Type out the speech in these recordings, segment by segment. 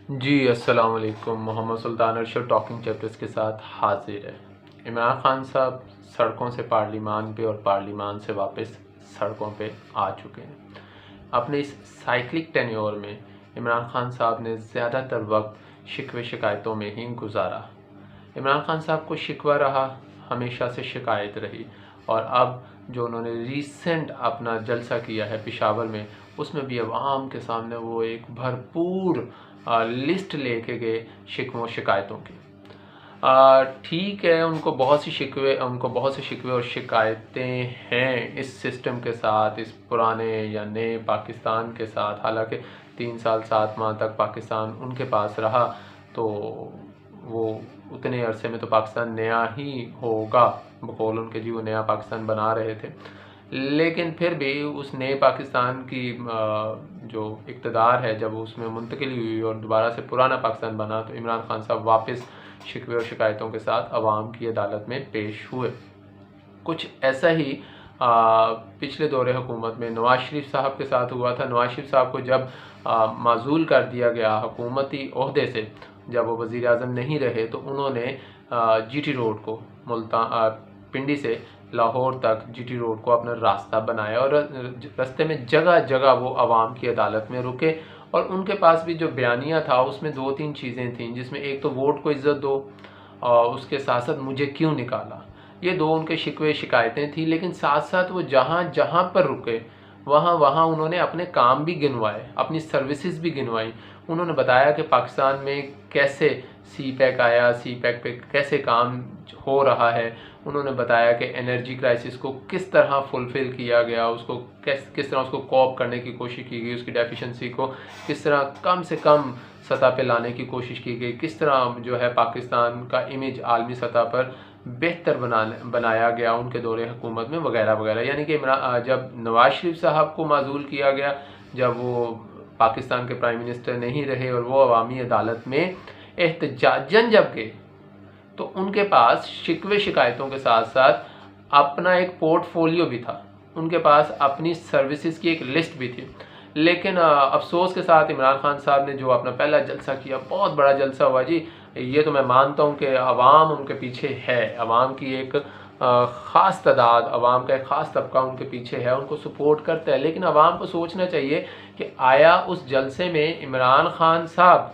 जी अस्सलाम वालेकुम। मोहम्मद सुल्तान Arshad talking chapters के साथ हाजिर है। इमरान खान साहब सड़कों से पार्लिमान पे और पार्लिमान से वापस सड़कों पे आ चुके हैं। अपने इस साइक्लिक टेन्योर में इमरान खान साहब ने ज़्यादातर वक्त शिकवे शिकायतों में ही गुजारा। इमरान खान साहब को शिकवा रहा, हमेशा से शिकायत रही, और अब जो उन्होंने रीसेंट अपना जलसा किया है पेशावर में, उसमें भी अवाम के सामने वो एक भरपूर लिस्ट लेके गए शिकवों शिकायतों की। ठीक है, उनको बहुत से शिकवे और शिकायतें हैं इस सिस्टम के साथ, इस पुराने या नए पाकिस्तान के साथ। हालांकि 3 साल 7 माह तक पाकिस्तान उनके पास रहा, तो वो उतने अरसे में तो पाकिस्तान नया ही होगा, बकौल उनके जी वो नया पाकिस्तान बना रहे थे। लेकिन फिर भी उस नए पाकिस्तान की जो इक़्तिदार है, जब उसमें मुंतकिल हुई और दोबारा से पुराना पाकिस्तान बना, तो इमरान खान साहब वापस शिकवे और शिकायतों के साथ अवाम की अदालत में पेश हुए। कुछ ऐसा ही पिछले दौरे हुकूमत में नवाज शरीफ साहब के साथ हुआ था। नवाज शरीफ साहब को जब माजूल कर दिया गया हुकूमती ओहदे से, जब वो वज़ीर आज़म नहीं रहे, तो उन्होंने जीटी रोड को पिंडी से लाहौर तक जीटी रोड को अपना रास्ता बनाया, और रास्ते में जगह जगह वो आवाम की अदालत में रुके। और उनके पास भी जो बयानिया था उसमें 2-3 चीज़ें थीं, जिसमें एक तो वोट को इज़्ज़त दो, और उसके साथ साथ मुझे क्यों निकाला, ये 2 उनके शिकवे शिकायतें थी। लेकिन साथ साथ वो जहाँ जहाँ पर रुके वहाँ वहाँ उन्होंने अपने काम भी गिनवाए, अपनी सर्विसेज भी गिनवाई। उन्होंने बताया कि पाकिस्तान में कैसे सी पैक आया, सी पैक पे कैसे काम हो रहा है। उन्होंने बताया कि एनर्जी क्राइसिस को किस तरह फुलफ़िल किया गया, उसको किस तरह उसको कॉप करने की कोशिश की गई, उसकी डेफिशिएंसी को किस तरह कम से कम सतह पे लाने की कोशिश की गई, किस तरह जो है पाकिस्तान का इमेज आलमी सतह पर बेहतर बनाया गया उनके दौरे हुकूमत में, वगैरह वगैरह। यानी कि जब नवाज शरीफ साहब को माजूल किया गया, जब वो पाकिस्तान के प्राइम मिनिस्टर नहीं रहे और वो अवामी अदालत में एहतजाजन जब गए, तो उनके पास शिकवे शिकायतों के साथ साथ अपना एक पोर्टफोलियो भी था, उनके पास अपनी सर्विसेज की एक लिस्ट भी थी। लेकिन अफसोस के साथ इमरान खान साहब ने जो अपना पहला जलसा किया, बहुत बड़ा जलसा हुआ जी। ये तो मैं मानता हूँ कि अवाम उनके पीछे है, अवाम की एक ख़ास तादाद, अवाम का एक ख़ास तबका उनके पीछे है, उनको सपोर्ट करता है। लेकिन अवाम को सोचना चाहिए कि आया उस जलसे में इमरान खान साहब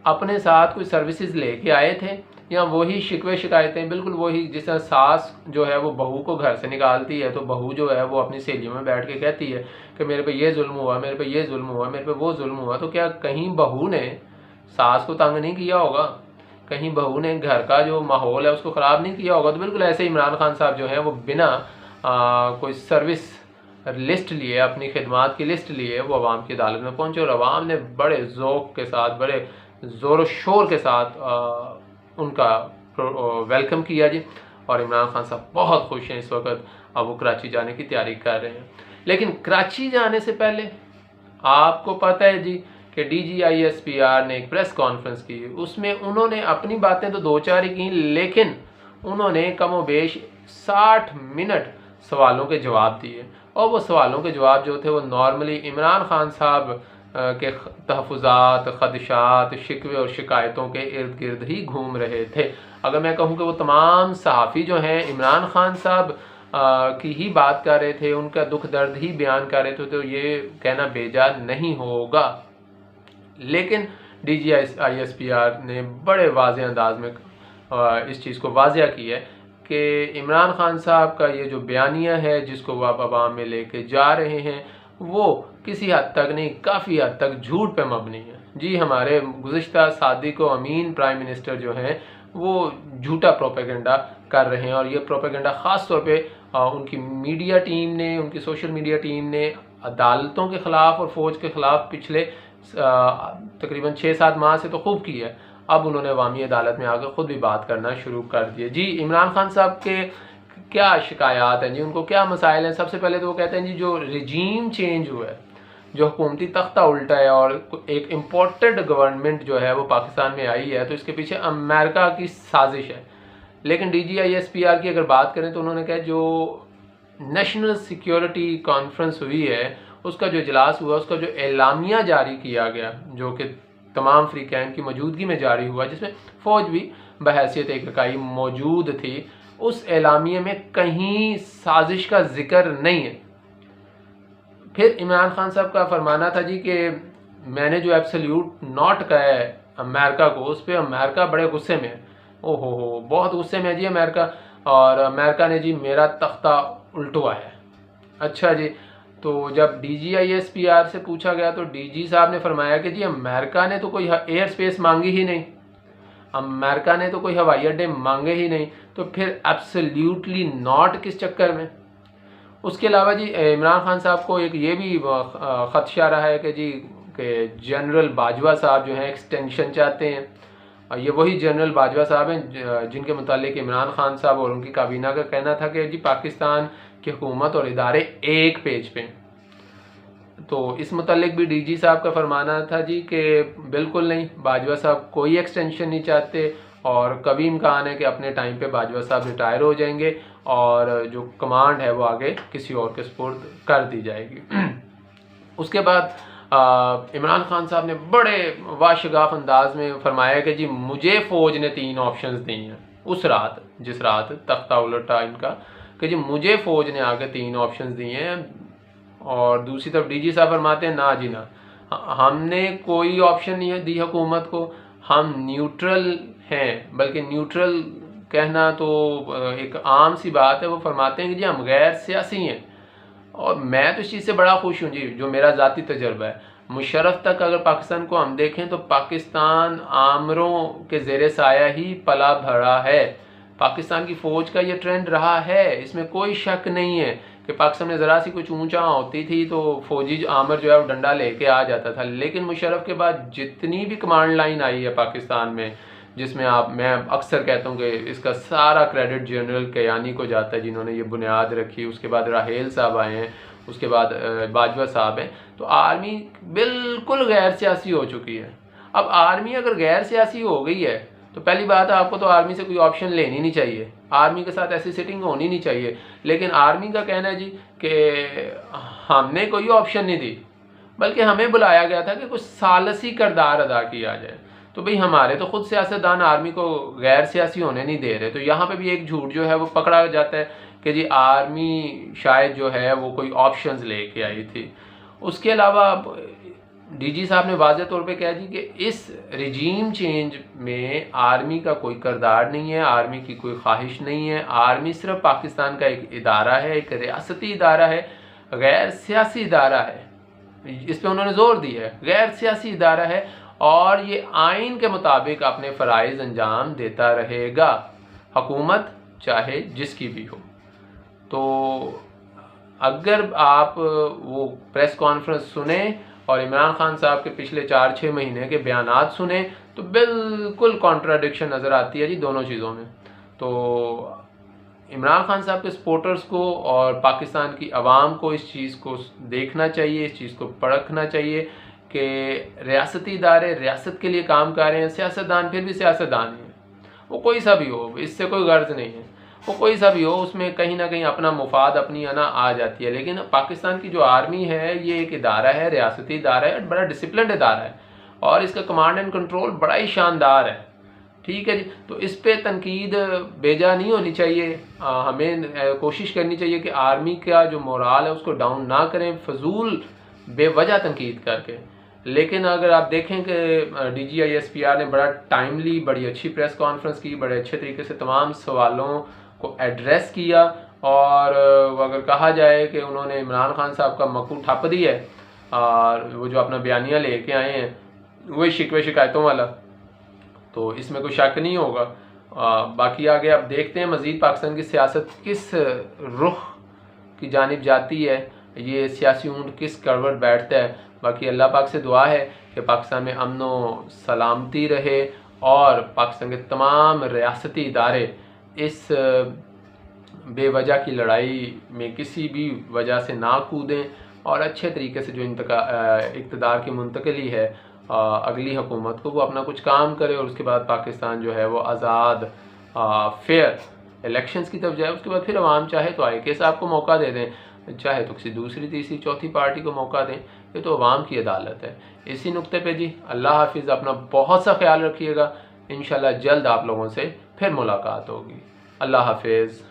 अपने साथ कोई सर्विसेज लेके आए थे, या वही शिकवे शिकायतें, बिल्कुल वही, जिस तरह सास जो है वो बहू को घर से निकालती है, तो बहू जो है वो अपनी सहेलियों में बैठ के कहती है कि मेरे पे ये जुल्म हुआ, मेरे पे ये जुल्म हुआ, मेरे पे वो जुल्म हुआ। तो क्या कहीं बहू ने सास को तंग नहीं किया होगा? कहीं बहू ने घर का जो माहौल है उसको ख़राब नहीं किया होगा? तो बिल्कुल ऐसे इमरान खान साहब जो है वो बिना कोई सर्विस लिस्ट लिए, अपनी खिदमात की लिस्ट लिए, वो अवाम की अदालत में पहुँचे, और अवाम ने बड़े ज़ौक़ के साथ, बड़े ज़ोर शोर के साथ उनका वेलकम किया जी। और इमरान खान साहब बहुत खुश हैं इस वक्त। अब वो कराची जाने की तैयारी कर रहे हैं। लेकिन कराची जाने से पहले आपको पता है जी कि DGISPR ने एक प्रेस कॉन्फ्रेंस की, उसमें उन्होंने अपनी बातें तो 2-4 ही की, लेकिन उन्होंने कमोबेश 60 मिनट सवालों के जवाब दिए। और वो सवालों के जवाब जो थे वो नॉर्मली इमरान खान साहब के तहफ़्फ़ुज़ात, ख़दशात, शिकवे और शिकायतों के इर्द गिर्द ही घूम रहे थे। अगर मैं कहूँ कि वो तमाम सहाफ़ी जो हैं इमरान खान साहब की ही बात कर रहे थे, उनका दुख दर्द ही बयान कर रहे थे, तो ये कहना बेजा नहीं होगा। लेकिन DGISPR ने बड़े वाज़ेह अंदाज में इस चीज़ को वाज़ेह किया है कि इमरान खान साहब का ये जो बयानिया है, जिसको वो आप अवाम में लेके जा रहे हैं, वो किसी हद तक नहीं, काफ़ी हद तक झूठ पे मबनी है जी। हमारे गुज़िश्ता सादिक व अमीन प्राइम मिनिस्टर जो हैं वो झूठा प्रोपेगेंडा कर रहे हैं, और ये प्रोपेगेंडा ख़ास तौर पे उनकी मीडिया टीम ने, उनकी सोशल मीडिया टीम ने अदालतों के ख़िलाफ़ और फ़ौज के ख़िलाफ़ पिछले तकरीबन 6-7 माह से तो खूब की है। अब उन्होंने अवामी अदालत में आकर ख़ुद भी बात करना शुरू कर दिए जी। इमरान खान साहब के क्या शिकायत हैं जी, उनको क्या मसाइल हैं? सबसे पहले तो वो कहते हैं जी, जो रिजीम चेंज हुआ है, जो हुकूमती तख्ता उल्टा है, और एक इम्पोर्टेड गवर्नमेंट जो है वो पाकिस्तान में आई है, तो इसके पीछे अमेरिका की साजिश है। लेकिन DGISPR की अगर बात करें तो उन्होंने कहा जो नेशनल सिक्योरिटी कॉन्फ्रेंस हुई है, उसका जो इजलास हुआ, उसका जो एलामिया जारी किया गया, जो कि तमाम फ़रीक़ैन की मौजूदगी में जारी हुआ, जिसमें फ़ौज भी बहैसियत एक इकाई मौजूद थी, उस एलामिये में कहीं साजिश का जिक्र नहीं है। फिर इमरान खान साहब का फरमाना था जी कि मैंने जो एब्सोल्यूट नॉट कहा है अमेरिका को, उस पर अमेरिका बड़े गुस्से में है। ओहो, बहुत गुस्से में है जी अमेरिका, और अमेरिका ने जी मेरा तख्ता उल्टवाया है। अच्छा जी, तो जब DGISPR से पूछा गया तो DG साहब ने फरमाया कि जी अमेरिका ने तो कोई एयर स्पेस मांगी ही नहीं, अमेरिका ने तो कोई हवाई अड्डे मांगे ही नहीं, तो फिर एब्सोल्यूटली नॉट किस चक्कर में। उसके अलावा जी इमरान खान साहब को एक ये भी खदशा रहा है कि जी कि जनरल बाजवा साहब जो हैं एक्सटेंशन चाहते हैं, और ये वही जनरल बाजवा साहब हैं जिनके मुतालिक इमरान खान साहब और उनकी काबीना का कहना था कि जी पाकिस्तान की हुकूमत और इदारे एक पेज पे। तो इस मुतालिक भी DG साहब का फरमाना था जी कि बिल्कुल नहीं, बाजवा साहब कोई एक्सटेंशन नहीं चाहते, और कभी इम्कान है कि अपने टाइम पे बाजवा साहब रिटायर हो जाएंगे और जो कमांड है वो आगे किसी और के सुपुर्द कर दी जाएगी। उसके बाद इमरान खान साहब ने बड़े वाशगाफ अंदाज में फरमाया कि जी मुझे फ़ौज ने 3 ऑप्शंस दी हैं उस रात, जिस रात तख्ता उलटा इनका, कि जी मुझे फ़ौज ने आगे 3 ऑप्शंस दिए हैं। और दूसरी तरफ DG साहब फरमाते हैं ना जी ना, हमने कोई ऑप्शन नहीं दी हुकूमत को, हम न्यूट्रल हैं। बल्कि न्यूट्रल कहना तो एक आम सी बात है। वो फरमाते हैं कि जी हम गैर सियासी हैं, और मैं तो इस चीज़ से बड़ा खुश हूँ जी, जो मेरा ज़ाती तजर्बा है। मुशर्रफ तक अगर पाकिस्तान को हम देखें तो पाकिस्तान आमरों के ज़ेरे साया ही पला भरा है। पाकिस्तान की फ़ौज का ये ट्रेंड रहा है, इसमें कोई शक नहीं है कि पाकिस्तान में ज़रा सी कुछ ऊंचा होती थी तो फ़ौजी आमर जो है वो डंडा लेके आ जाता था। लेकिन मुशर्रफ के बाद जितनी भी कमांड लाइन आई है पाकिस्तान में, जिसमें मैं अक्सर कहता हूँ कि इसका सारा क्रेडिट जनरल कयानी को जाता है जिन्होंने ये बुनियाद रखी। उसके बाद राहेल साहब आए हैं, उसके बाद बाजवा साहब हैं। तो आर्मी बिल्कुल गैर सियासी हो चुकी है। अब आर्मी अगर गैर सियासी हो गई है तो पहली बात है आपको तो आर्मी से कोई ऑप्शन लेनी नहीं चाहिए, आर्मी के साथ ऐसी सिटिंग होनी नहीं चाहिए। लेकिन आर्मी का कहना है जी कि हमने कोई ऑप्शन नहीं दी, बल्कि हमें बुलाया गया था कि कुछ सालसी किरदार अदा किया जाए। तो भाई हमारे तो खुद सियासतदान आर्मी को गैर सियासी होने नहीं दे रहे। तो यहाँ पे भी एक झूठ जो है वो पकड़ा जाता है कि जी आर्मी शायद जो है वो कोई ऑप्शंस लेके आई थी। उसके अलावा DG साहब ने वाज़ेह तौर पे कहा जी कि इस रिजीम चेंज में आर्मी का कोई किरदार नहीं है, आर्मी की कोई ख्वाहिश नहीं है। आर्मी सिर्फ पाकिस्तान का एक इदारा है, एक रियासती इदारा है, गैर सियासी इदारा है। इस पर उन्होंने जोर दिया है, गैर सियासी इदारा है, और ये आइन के मुताबिक अपने फ़राइज़ अंजाम देता रहेगा, हुकूमत चाहे जिसकी भी हो। तो अगर आप वो प्रेस कॉन्फ्रेंस सुने और इमरान खान साहब के पिछले 4-6 महीने के बयानात सुने तो बिल्कुल कॉन्ट्राडिक्शन नज़र आती है जी दोनों चीज़ों में। तो इमरान खान साहब के सपोर्टर्स को और पाकिस्तान की आवाम को इस चीज़ को देखना चाहिए, इस चीज़ को परखना चाहिए कि रियासती इदारे रियासत के लिए काम कर रहे हैं। सियासतदान फिर भी सियासतदान हैं, वो कोई सा भी हो, इससे कोई गर्ज नहीं है, वो कोई सा भी हो, उसमें कहीं ना कहीं अपना मुफाद अपनी अना आ जाती है। लेकिन पाकिस्तान की जो आर्मी है ये एक इदारा है, रियासती इदारा है, बड़ा डिसिप्लिन्ड इदारा है, और इसका कमांड एंड कंट्रोल बड़ा ही शानदार है। ठीक है जी, तो इस पे तनकीद बेजा नहीं होनी चाहिए। हमें कोशिश करनी चाहिए कि आर्मी का जो मोराल है उसको डाउन ना करें फजूल बेवजह तनकीद करके। लेकिन अगर आप देखें कि DGISPR ने बड़ा टाइमली बड़ी अच्छी प्रेस कॉन्फ्रेंस की, बड़े अच्छे तरीके से तमाम सवालों को एड्रेस किया, और अगर कहा जाए कि उन्होंने इमरान खान साहब का मकू ठप दिया है, और वो जो अपना बयानिया लेके आए हैं वही शिकवे शिकायतों वाला, तो इसमें कोई शक नहीं होगा। बाकी आगे आप देखते हैं मज़ीद पाकिस्तान की सियासत किस रुख की जानिब जाती है, ये सियासी ऊंट किस करवट बैठता है। बाकी अल्लाह पाक से दुआ है कि पाकिस्तान में अमन व सलामती रहे, और पाकिस्तान के तमाम रियासती इदारे इस बेवजह की लड़ाई में किसी भी वजह से ना कूदें, और अच्छे तरीके से जो इक़्तिदार की मुंतकली है अगली हुकूमत को, वो अपना कुछ काम करे, और उसके बाद पाकिस्तान जो है वो आज़ाद फेयर इलेक्शंस की तरफ जाए। उसके बाद फिर अवाम चाहे तो IK साहब को मौका दे दें, चाहे तो किसी दूसरी तीसरी चौथी पार्टी को मौका दें, ये तो अवाम की अदालत है। इसी नुक्ते पे जी अल्लाह हाफिज़, अपना बहुत सा ख्याल रखिएगा। इंशाल्लाह जल्द आप लोगों से फिर मुलाकात होगी। अल्लाह हाफिज़।